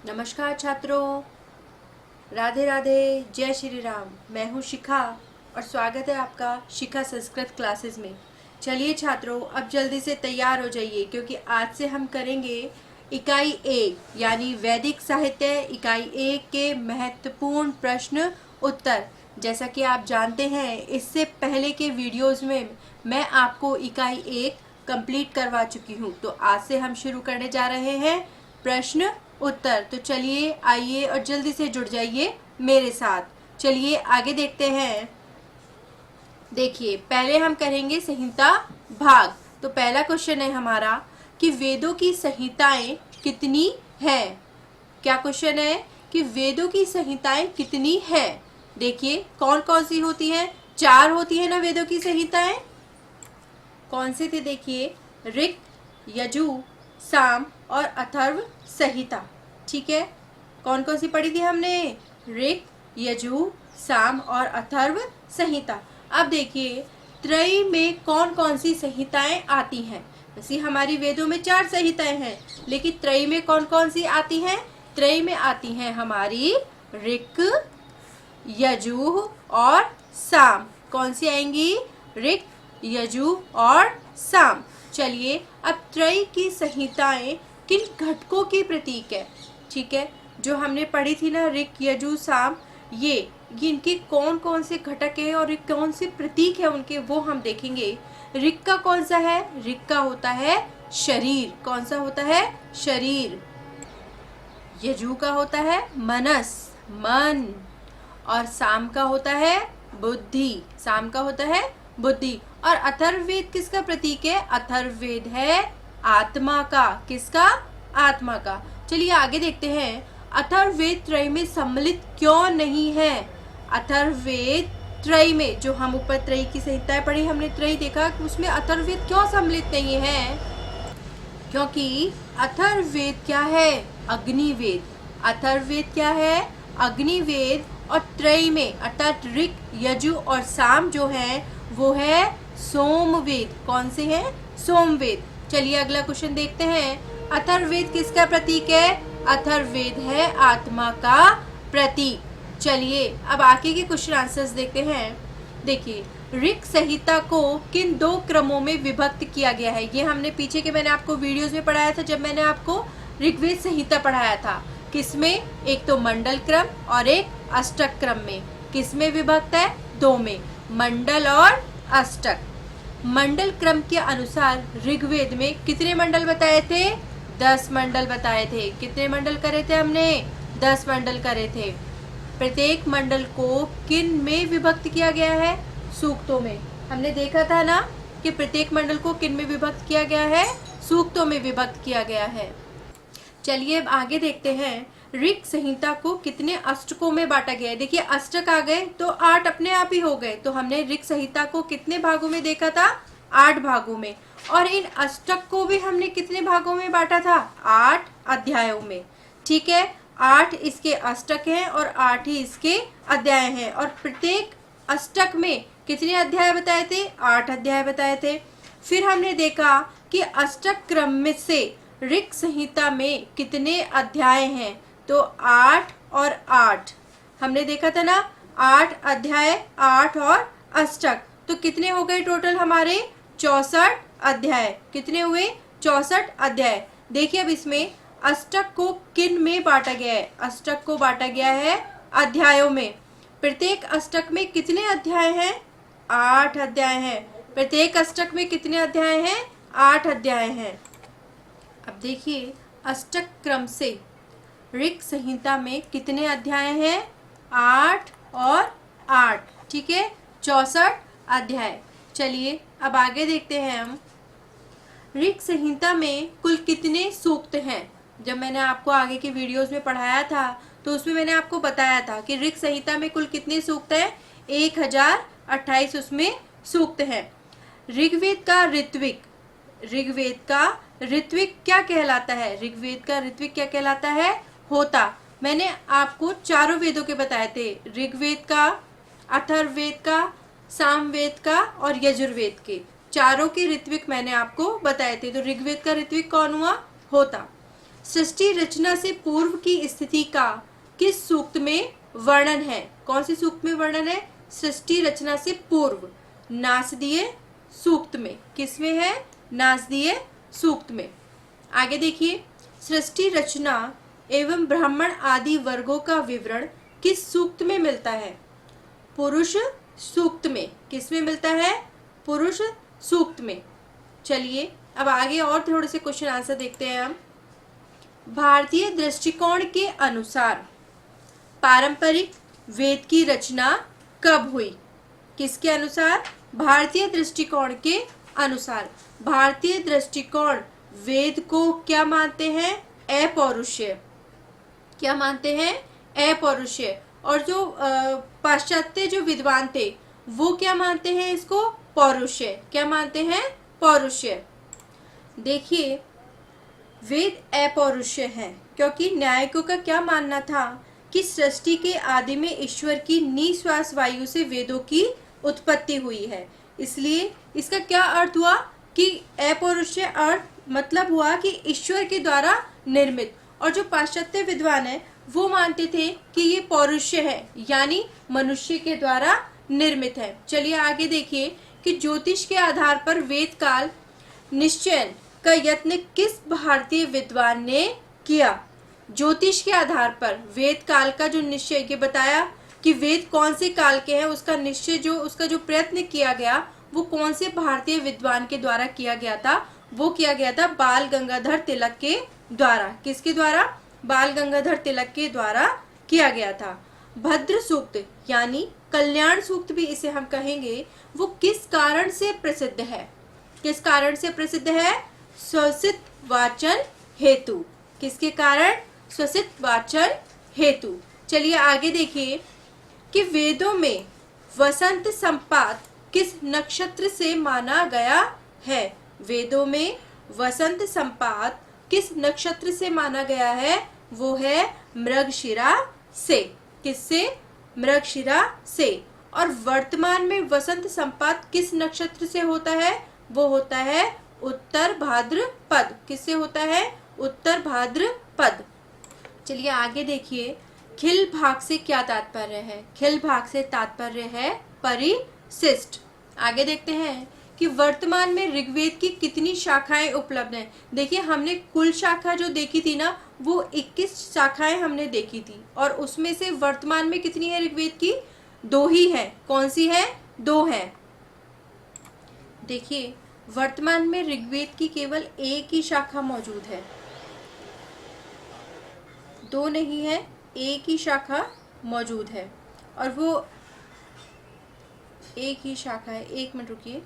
नमस्कार छात्रों, राधे राधे, जय श्री राम। मैं हूँ शिखा और स्वागत है आपका शिखा संस्कृत क्लासेस में। चलिए छात्रों, अब जल्दी से तैयार हो जाइए क्योंकि आज से हम करेंगे इकाई 1 यानी वैदिक साहित्य इकाई 1 के महत्वपूर्ण प्रश्न उत्तर। जैसा कि आप जानते हैं, इससे पहले के वीडियोस में मैं आपको इकाई 1 कंप्लीट करवा चुकी हूँ। तो आज से हम शुरू करने जा रहे हैं प्रश्न उत्तर। तो चलिए आइए और जल्दी से जुड़ जाइए मेरे साथ। चलिए आगे देखते हैं। देखिए, पहले हम करेंगे संहिता भाग। तो पहला क्वेश्चन है हमारा कि वेदों की संहिताएं कितनी हैं। क्या क्वेश्चन है कि वेदों की संहिताएं कितनी हैं। देखिए कौन कौन सी होती हैं। 4 होती है ना वेदों की संहिताएं। कौन से थे देखिए, ऋक, यजु, साम और अथर्व संहिता। ठीक है, कौन कौन सी पढ़ी थी हमने, ऋक, यजु, साम और अथर्व संहिता। अब देखिए त्रयी में कौन कौन सी संहिताएं आती हैं। वैसे हमारी वेदों में 4 संहिताएं हैं, लेकिन त्रयी में कौन कौन सी आती हैं। त्रयी में आती हैं हमारी ऋक, यजु और साम। कौन सी आएंगी, ऋक, यजु और साम। चलिए, अब त्रयी की संहिताएं किन घटकों की प्रतीक है। ठीक है, जो हमने पढ़ी थी ना ऋक, यजु, साम, ये इनके कौन कौन से घटक है और कौन से प्रतीक है उनके, वो हम देखेंगे। ऋक का कौन सा है, ऋक का होता है शरीर। कौन सा होता है, शरीर। यजु का होता है मनस, मन। और साम का होता है बुद्धि, साम का होता है बुद्धि। और अथर्ववेद किसका प्रतीक है, अथर्ववेद है आत्मा का। किसका, आत्मा का। चलिए आगे देखते हैं, अथर्ववेद त्रय में सम्मिलित क्यों नहीं है। अथर्ववेद त्रय में, जो हम ऊपर त्रय की संहिताएं पढ़ी, हमने त्रय देखा कि उसमें अथर्ववेद क्यों सम्मिलित नहीं है। क्योंकि अथर्ववेद क्या है, अग्निवेद। अथर्ववेद क्या है, अग्निवेद। और त्रय में अर्थात ऋक, यजु और साम जो है वो है सोमवेद। कौन से हैं, सोमवेद। चलिए अगला क्वेश्चन देखते हैं, अथर्ववेद किसका प्रतीक है। अथर्ववेद है आत्मा का प्रतीक। चलिए अब आगे के क्वेश्चन आंसर्स देखते हैं। देखिए, ऋक संहिता को किन 2 क्रमों में विभक्त किया गया है। ये हमने पीछे के मैंने आपको वीडियोस में पढ़ाया था, जब मैंने आपको ऋग्वेद संहिता पढ़ाया था। किसमें, एक तो मंडल क्रम और एक अष्टक क्रम में। किसमें विभक्त है, 2 में, मंडल और अष्टक। मंडल क्रम के अनुसार ऋग्वेद में कितने मंडल बताए थे, 10 मंडल बताए थे। कितने मंडल करे थे हमने, 10 मंडल करे थे। प्रत्येक मंडल को किन में विभक्त किया गया है, सूक्तों में। हमने देखा था ना कि प्रत्येक मंडल को किन में विभक्त किया गया है, सूक्तों में विभक्त किया गया है। चलिए अब आगे देखते हैं, ऋक संहिता को कितने अष्टकों में बांटा गया है। देखिए अष्टक आ गए तो 8 अपने आप ही हो गए। तो हमने ऋक संहिता को कितने भागों में देखा था, 8 भागों में। और इन अष्टक को भी हमने कितने भागों में बांटा था, 8 अध्यायों में। ठीक है, 8 इसके अष्टक हैं और 8 ही इसके अध्याय हैं। और प्रत्येक अष्टक में कितने अध्याय बताए थे, 8 अध्याय बताए थे। फिर हमने देखा कि अष्टक क्रम में से ऋक संहिता में कितने अध्याय हैं, तो 8 और 8 हमने देखा था ना, 8 अध्याय, 8 और अष्टक, तो कितने हो गए टोटल हमारे, 64 अध्याय। कितने हुए, 64 अध्याय। देखिए अब इसमें अष्टक को किन में बांटा गया है, अष्टक को बांटा गया है अध्यायों में। प्रत्येक अष्टक में कितने अध्याय हैं, 8 अध्याय हैं। प्रत्येक अष्टक में कितने अध्याय हैं, 8 अध्याय हैं। अब देखिए अष्टक क्रम से ऋक संहिता में कितने अध्याय हैं, 8 और 8। ठीक है, 64 अध्याय। चलिए अब आगे देखते हैं हम, ऋक संहिता में कुल कितने सूक्त हैं। जब मैंने आपको आगे के वीडियोस में पढ़ाया था तो उसमें मैंने आपको बताया था कि ऋक संहिता में कुल कितने सूक्त हैं, 1028 उसमें सूक्त हैं। ऋग्वेद का ऋत्विक, ऋग्वेद का ऋत्विक क्या कहलाता है, ऋग्वेद का ऋत्विक क्या कहलाता है, होता। मैंने आपको चारों वेदों के बताए थे, ऋग्वेद का, अथर्ववेद का, सामवेद का और यजुर्वेद के। चारों के ऋत्विक मैंने आपको बताए थे। तो ऋग्वेद का ऋत्विक कौन हुआ, होता। सृष्टि रचना से पूर्व की स्थिति का किस सूक्त में वर्णन है? कौन सी सूक्त में वर्णन है? सृष्टि रचना से पूर्व नासदीय सूक्त में। किसमें है? नासदीय सूक्त में। आगे देखिए, सृष्टि रचना एवं ब्राह्मण आदि वर्गों का विवरण किस सूक्त में मिलता है? पुरुष सूक्त में। किस में मिलता है? पुरुष सूक्त में। चलिए अब आगे और थोड़े से क्वेश्चन आंसर देखते हैं हम। भारतीय दृष्टिकोण के अनुसार पारंपरिक वेद की रचना कब हुई? किसके अनुसार? भारतीय दृष्टिकोण के अनुसार। भारतीय दृष्टिकोण वेद को क्या मानते हैं? अपौरुषेय। क्या मानते हैं? अपौरुषेय। और जो पाश्चात्य जो विद्वान थे वो क्या मानते हैं इसको? पौरुषेय। क्या मानते हैं? पौरुषेय। देखिए, वेद अपौरुषेय है क्योंकि न्यायिकों का क्या मानना था कि सृष्टि के आदि में ईश्वर की निश्वास वायु से वेदों की उत्पत्ति हुई है। इसलिए इसका क्या अर्थ हुआ कि अपौरुषेय अर्थ मतलब हुआ कि ईश्वर के द्वारा निर्मित। और जो पाश्चात्य विद्वान है वो मानते थे कि ये पौरुषेय है, यानी मनुष्य के द्वारा निर्मित है। चलिए आगे देखिए कि ज्योतिष के आधार पर वेद काल निश्चयन का यत्न किस भारतीय विद्वान ने किया? ज्योतिष के आधार पर वेद काल का जो निश्चय, ये बताया कि वेद कौन से काल के हैं, उसका निश्चय जो उसका जो प्रयत्न किया गया वो कौन से भारतीय विद्वान के द्वारा किया गया था? वो किया गया था बाल गंगाधर तिलक के द्वारा। किसके द्वारा? बाल गंगाधर तिलक के द्वारा किया गया था। भद्र सूक्त यानी कल्याण सूक्त भी इसे हम कहेंगे, वो किस कारण से प्रसिद्ध है? किस कारण से प्रसिद्ध है? स्वसित वाचन हेतु। किसके कारण? स्वसित वाचन हेतु। चलिए आगे देखिए कि वेदों में वसंत संपात किस नक्षत्र से माना गया है? वेदों में वसंत संपात किस नक्षत्र से माना गया है? वो है मृगशिरा से। किससे? मृगशिरा से। और वर्तमान में वसंत संपात किस नक्षत्र से होता है? वो होता है उत्तर भाद्रपद। किससे होता है? उत्तर भाद्रपद। चलिए आगे देखिए, खिल भाग से क्या तात्पर्य है? खिल भाग से तात्पर्य है परिशिष्ट। आगे देखते हैं कि वर्तमान में ऋग्वेद की कितनी शाखाएं उपलब्ध हैं। देखिए, हमने कुल शाखा जो देखी थी ना, वो 21 शाखाएं हमने देखी थी, और उसमें से वर्तमान में कितनी है ऋग्वेद की? 2 ही है। कौन सी है? 2 है। देखिए, वर्तमान में ऋग्वेद की केवल एक ही शाखा मौजूद है, 2 नहीं है, एक ही शाखा मौजूद है, और वो एक ही शाखा है। 1 मिनट रुकिए।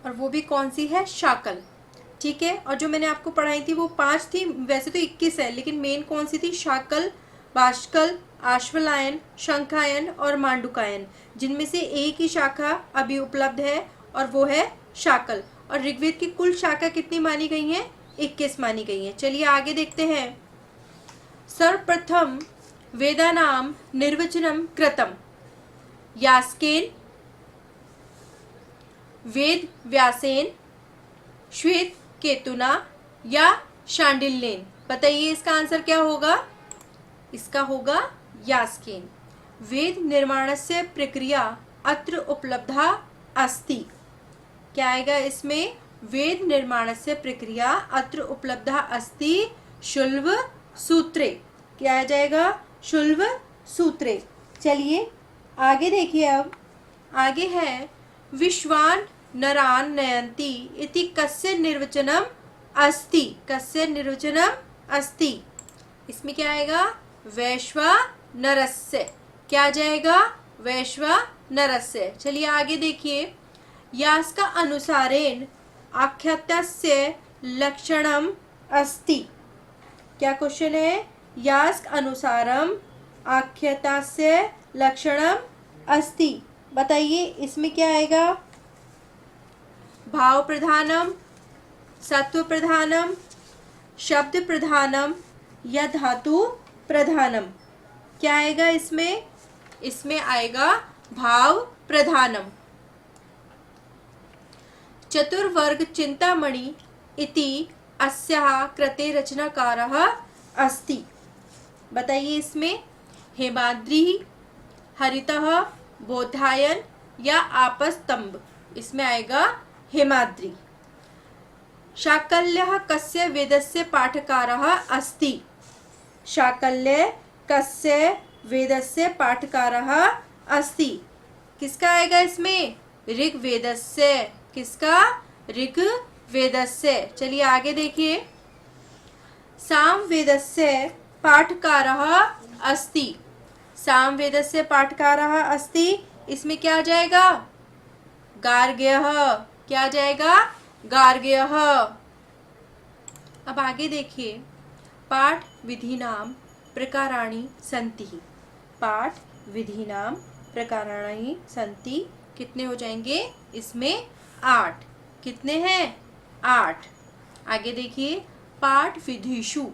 और वो भी कौन सी है? शाकल। ठीक है। और जो मैंने आपको पढ़ाई थी वो 5 थी, वैसे तो 21 है, लेकिन मेन कौन सी थी? शाकल, बाष्कल, आश्वलायन, शंखायन और मांडुकायन, जिनमें से एक ही शाखा अभी उपलब्ध है और वो है शाकल। और ऋग्वेद की कुल शाखा कितनी मानी गई है? 21 मानी गई है। चलिए आगे देखते हैं। सर्वप्रथम वेदानाम निर्वचनम कृतम यास्केन, वेद व्यासेन, श्वेत केतुना या शांडिल्येन। बताइए इसका आंसर क्या होगा? इसका होगा यास्केन। वेद निर्माणस्य प्रक्रिया अत्र उपलब्धा अस्ति। क्या आएगा इसमें? वेद निर्माणस्य प्रक्रिया अत्र उपलब्धा अस्ति शुल्ब सूत्रे। क्या आ जाएगा? शुल्ब सूत्रे। चलिए आगे देखिए। अब आगे है विश्वान नरान नयन्ति इति कस्य निर्वचनम अस्ति। कस्य निर्वचनम अस्ति। इसमें क्या आएगा? वैश्वानरस्य। क्या आ जाएगा? वैश्वानरस्य। चलिए आगे देखिए। यास्क अनुसारेण आख्यातस्य लक्षणम अस्ति। क्या क्वेश्चन है? यास्क अनुसारम आख्यातस्य लक्षणम अस्ति। बताइए इसमें क्या आएगा? भाव प्रधानम, सत्व प्रधानम, शब्द प्रधानम या धातु प्रधानम। क्या आएगा इसमें? इसमें आएगा भाव प्रधानम। चतुर्वर्ग चिंतामणि इति अस्याः कृते रचनाकारः अस्ति। बताइए इसमें हेमाद्रि, हरितः, बोधायन या आपस्तंभ। इसमें आएगा हेमाद्रि। शाकल्यः कस्य वेदस्य पाठकारः अस्ति। शाकल्य कस्य वेदस्य पाठकारः अस्ति। किसका आएगा इसमें? ऋग्वेदस्य। किसका? ऋग्वेदस्य। चलिए आगे देखिए। सामवेदस्य पाठकारः अस्ति। सामवेदस्य पाठकारः अस्ति। इसमें क्या आ जाएगा? गार्ग्यः। क्या आ जाएगा? गार्ग्यः। अब आगे देखिए। पाठ विधीनां प्रकाराणि सन्ति। पाठ विधीनां प्रकाराणि सन्ति। कितने हो जाएंगे इसमें? 8। कितने हैं? 8। आगे देखिए। पाठ विधिषु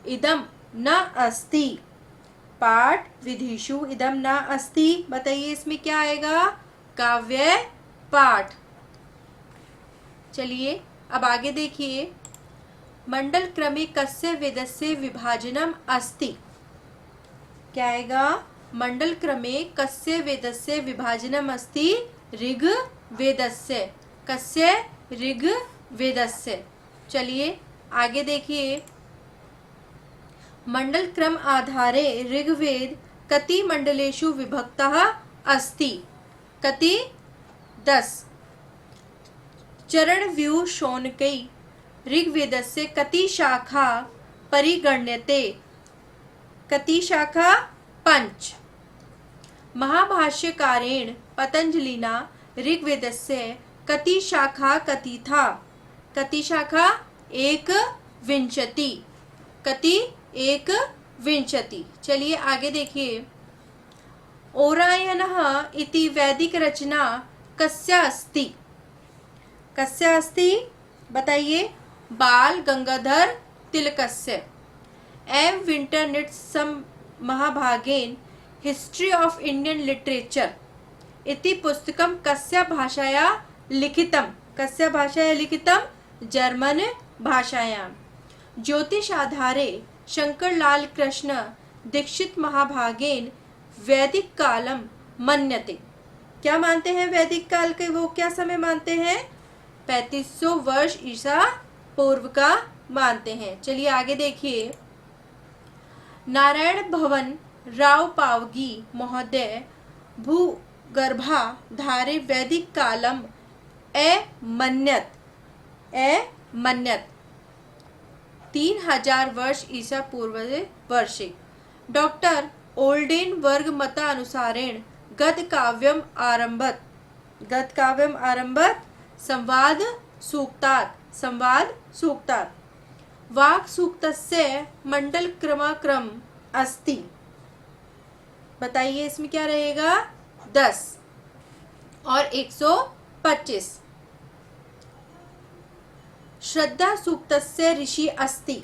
इदं न अस्ति। पाठ विधिषु इदं न अस्ति। बताइए इसमें क्या आएगा? काव्य पाठ। चलिए अब आगे देखिए। मंडल क्रमे कस्य वेदस्य विभाजनम अस्ति। क्या आएगा? मंडल क्रमे कस्य वेदस्य विभाजनम अस्ति। ऋग्वेदस्य। कस्य? ऋग्वेदस्य। चलिए आगे देखिए। मंडल क्रम आधारे ऋग्वेद कति मंडलेषु विभक्तः अस्ति। कति? 10। चरणव्यूह शौनकै ऋग्वेदस्य कति शाखा परिगण्यते। कति शाखा? 5। महाभाष्यकारेण पतंजलिना ऋग्वेदस्य कति शाखा कथिता। कति शाखा? 21। कति? 21। चलिए आगे देखिए। ओरायनः इति वैदिक रचना कस्य अस्ति। कस्य अस्ति? बताइए। बाल गंगाधर तिलकस्य। एम विंटरनिट्स महाभागेन हिस्ट्री ऑफ इंडियन लिटरेचर इति पुस्तकं कस्य भाषाया लिखितम्। कस्य भाषाया लिखितम्? जर्मन भाषायां। ज्योतिषाधारे शंकरलाल कृष्ण दीक्षित महाभागेन वैदिक कालम मन्यते। क्या मानते हैं? वैदिक काल के वो क्या समय मानते हैं? 3500 वर्ष ईसा पूर्व का मानते हैं। चलिए आगे देखिए। नारायण भवन राव पावगी महोदय भूगर्भा धारे वैदिक कालम मन्यत 3000 वर्ष ईसा पूर्व वर्षे। डॉक्टर ओल्डेन वर्ग मतानुसारेण गद काव्यम आरंभत संवाद सूक्तात्। संवाद सूक्तात्। वाक् सूक्तस्य मंडल क्रम अस्ति। बताइए इसमें क्या रहेगा? 10 और 125। श्रद्धा सूक्तस्य ऋषि अस्ति।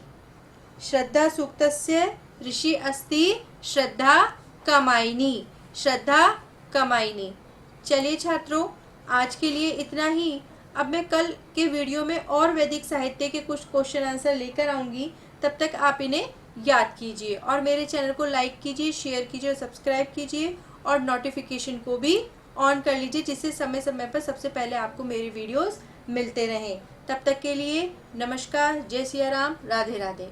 श्रद्धा सूक्तस्य ऋषि अस्ति। श्रद्धा कामायिनी। श्रद्धा कामायिनी। चलिए छात्रों आज के लिए इतना ही। अब मैं कल के वीडियो में और वैदिक साहित्य के कुछ क्वेश्चन आंसर लेकर आऊँगी। तब तक आप इन्हें याद कीजिए और मेरे चैनल को लाइक कीजिए, शेयर कीजिए और सब्सक्राइब कीजिए और नोटिफिकेशन को भी ऑन कर लीजिए जिससे समय समय पर सबसे पहले आपको मेरे वीडियोस मिलते रहें। तब तक के लिए नमस्कार, जय सिया राम, राधे राधे।